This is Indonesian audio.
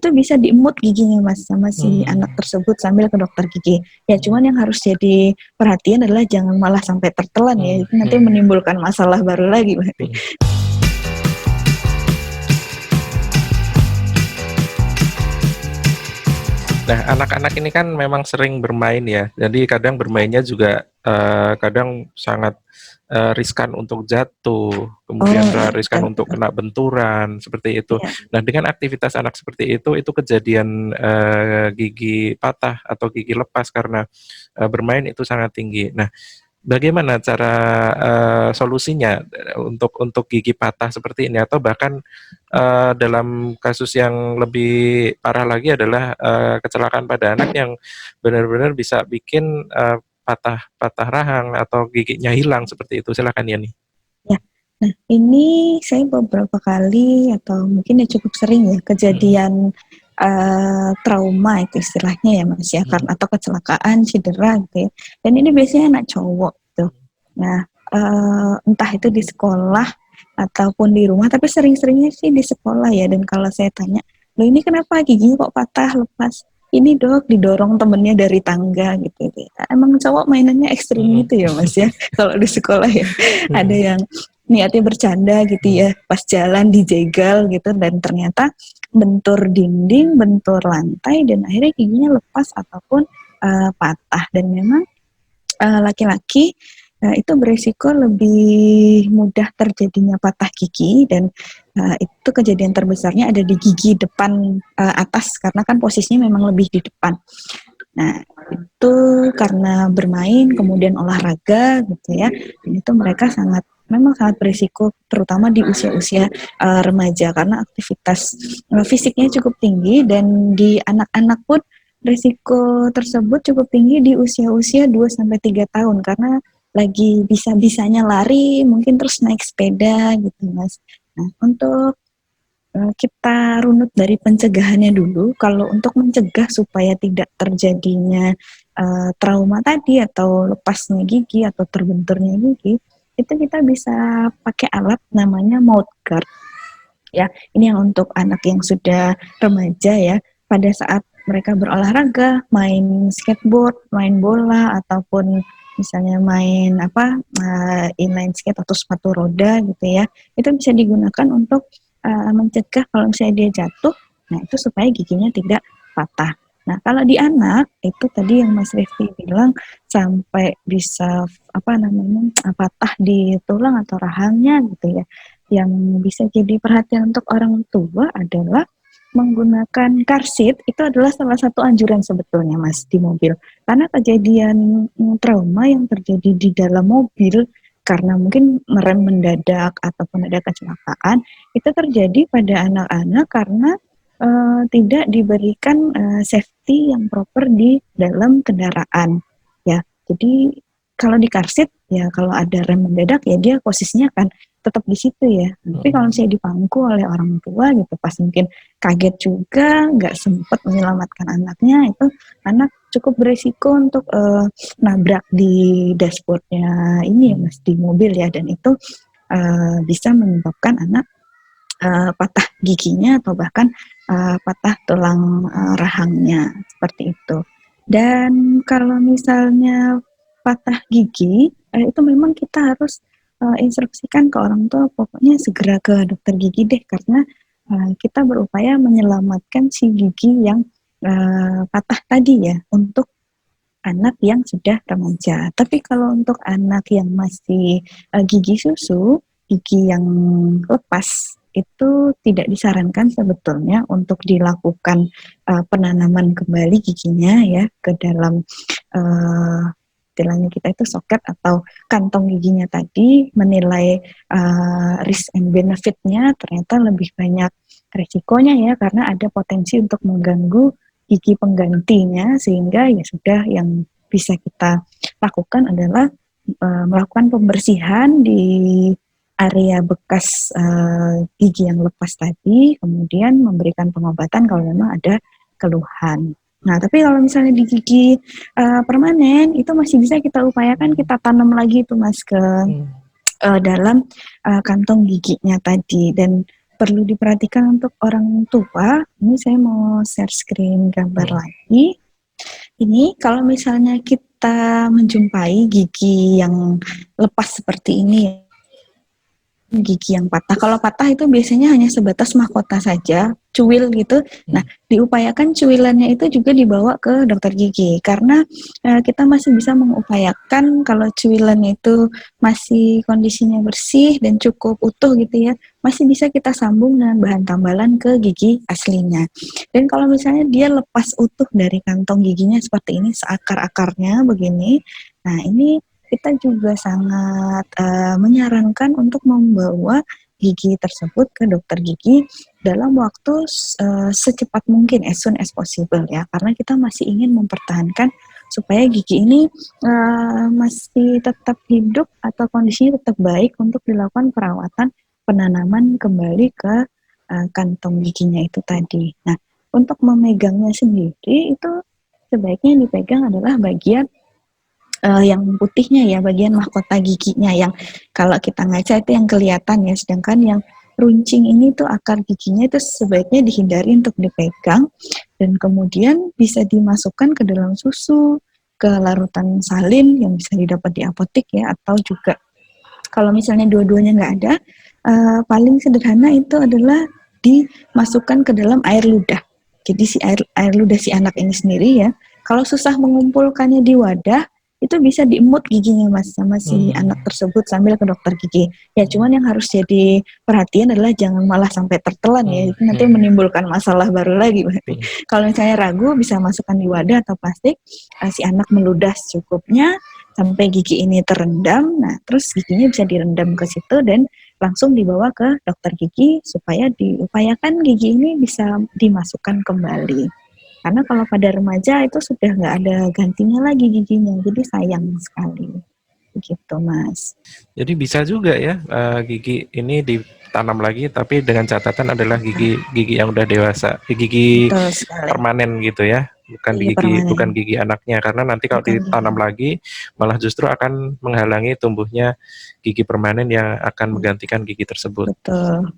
itu bisa diemut giginya Mas sama si anak tersebut sambil ke dokter gigi. Ya cuman yang harus jadi perhatian adalah jangan malah sampai tertelan ya, itu nanti menimbulkan masalah baru lagi. Nah, anak-anak ini kan memang sering bermain ya, jadi kadang bermainnya juga kadang sangat riskan untuk jatuh, kemudian riskan untuk kena benturan, seperti itu. Nah, dengan aktivitas anak seperti itu kejadian gigi patah atau gigi lepas karena bermain itu sangat tinggi. Nah, bagaimana cara solusinya untuk gigi patah seperti ini, atau bahkan dalam kasus yang lebih parah lagi adalah kecelakaan pada anak yang benar-benar bisa bikin patah rahang atau giginya hilang seperti itu. Silakan Yani. Ya, nah ini saya beberapa kali atau mungkin ya cukup sering ya kejadian trauma itu istilahnya ya Mas ya, karena atau kecelakaan, cedera gitu ya. Dan ini biasanya anak cowok tuh. Nah, entah itu di sekolah ataupun di rumah, tapi sering-seringnya sih di sekolah ya. Dan kalau saya tanya, loh ini kenapa giginya kok patah lepas? Ini dok didorong temennya dari tangga gitu. Emang cowok mainannya ekstrim gitu ya Mas ya. Kalau di sekolah ya ada yang niatnya bercanda gitu ya, pas jalan dijegal gitu dan ternyata bentur dinding, bentur lantai dan akhirnya giginya lepas ataupun patah. Dan memang laki-laki itu beresiko lebih mudah terjadinya patah gigi dan itu kejadian terbesarnya ada di gigi depan atas karena kan posisinya memang lebih di depan. Nah itu karena bermain kemudian olahraga gitu ya, dan itu mereka memang sangat berisiko terutama di usia-usia remaja karena aktivitas fisiknya cukup tinggi dan di anak-anak pun risiko tersebut cukup tinggi di usia-usia 2-3 tahun karena lagi bisa-bisanya lari, mungkin terus naik sepeda gitu Mas. Nah, untuk kita runut dari pencegahannya dulu. Kalau untuk mencegah supaya tidak terjadinya trauma tadi atau lepasnya gigi atau terbenturnya gigi, itu kita bisa pakai alat namanya mouth guard. Ya, ini yang untuk anak yang sudah remaja ya, pada saat mereka berolahraga, main skateboard, main bola ataupun misalnya main inline skate atau sepatu roda gitu ya, itu bisa digunakan untuk mencegah kalau misalnya dia jatuh, nah itu supaya giginya tidak patah. Nah kalau di anak itu tadi yang Mas Rifki bilang sampai bisa patah di tulang atau rahangnya gitu ya. Yang bisa jadi perhatian untuk orang tua adalah menggunakan car seat. Itu adalah salah satu anjuran sebetulnya Mas di mobil. Karena kejadian trauma yang terjadi di dalam mobil karena mungkin merem mendadak ataupun ada kecelakaan itu terjadi pada anak-anak karena tidak diberikan safety yang proper di dalam kendaraan ya. Jadi kalau di car seat ya kalau ada rem mendadak ya dia posisinya akan tetap di situ ya. Tapi kalau misalnya dipangku oleh orang tua gitu pas mungkin kaget juga nggak sempat menyelamatkan anaknya, itu anak cukup beresiko untuk nabrak di dashboardnya ini ya Mas di mobil ya, dan itu bisa menyebabkan anak patah giginya atau bahkan patah tulang rahangnya seperti itu. Dan kalau misalnya patah gigi itu memang kita harus instruksikan ke orang tua pokoknya segera ke dokter gigi deh karena kita berupaya menyelamatkan si gigi yang patah tadi ya untuk anak yang sudah remaja. Tapi kalau untuk anak yang masih gigi susu, gigi yang lepas itu tidak disarankan sebetulnya untuk dilakukan penanaman kembali giginya ya ke dalam istilahnya kita itu soket atau kantong giginya tadi. Menilai risk and benefit-nya ternyata lebih banyak resikonya ya karena ada potensi untuk mengganggu gigi penggantinya, sehingga ya sudah yang bisa kita lakukan adalah melakukan pembersihan di area bekas gigi yang lepas tadi, kemudian memberikan pengobatan kalau memang ada keluhan. Nah, tapi kalau misalnya di gigi permanen itu masih bisa kita upayakan kita tanam lagi itu Mas ke dalam kantong giginya tadi, dan perlu diperhatikan untuk orang tua. Ini saya mau share screen gambar Hmm. lagi. Ini kalau misalnya kita menjumpai gigi yang lepas seperti ini, gigi yang patah. Kalau patah itu biasanya hanya sebatas mahkota saja, cuil gitu. Nah, diupayakan cuilannya itu juga dibawa ke dokter gigi karena kita masih bisa mengupayakan kalau cuilannya itu masih kondisinya bersih dan cukup utuh gitu ya, masih bisa kita sambung dengan bahan tambalan ke gigi aslinya. Dan kalau misalnya dia lepas utuh dari kantong giginya seperti ini, seakar-akarnya begini, nah ini kita juga sangat menyarankan untuk membawa gigi tersebut ke dokter gigi dalam waktu secepat mungkin, as soon as possible ya, karena kita masih ingin mempertahankan supaya gigi ini masih tetap hidup atau kondisinya tetap baik untuk dilakukan perawatan penanaman kembali ke kantong giginya itu tadi. Nah, untuk memegangnya sendiri itu sebaiknya yang dipegang adalah bagian yang putihnya ya, bagian mahkota giginya yang kalau kita ngaca itu yang kelihatan ya, sedangkan yang runcing ini tuh akar giginya itu sebaiknya dihindari untuk dipegang dan kemudian bisa dimasukkan ke dalam susu, ke larutan salin yang bisa didapat di apotek ya, atau juga kalau misalnya dua-duanya nggak ada, paling sederhana itu adalah dimasukkan ke dalam air ludah. Jadi si air ludah si anak ini sendiri ya, kalau susah mengumpulkannya di wadah, itu bisa diemut giginya mas sama si anak tersebut sambil ke dokter gigi. Ya cuman yang harus jadi perhatian adalah jangan malah sampai tertelan ya, itu nanti menimbulkan masalah baru lagi. Kalau misalnya ragu bisa masukkan di wadah atau plastik, si anak meludah secukupnya sampai gigi ini terendam. Nah terus giginya bisa direndam ke situ dan langsung dibawa ke dokter gigi supaya diupayakan gigi ini bisa dimasukkan kembali. Karena kalau pada remaja itu sudah nggak ada gantinya lagi giginya, jadi sayang sekali. Begitu, Mas. Jadi bisa juga ya gigi ini ditanam lagi, tapi dengan catatan adalah gigi yang udah dewasa, gigi Betul sekali. permanen gitu ya, Gigi permanen. bukan gigi anaknya. Karena nanti kalau Bukan ditanam gigi. lagi, malah justru akan menghalangi tumbuhnya gigi permanen yang akan menggantikan gigi tersebut. Betul.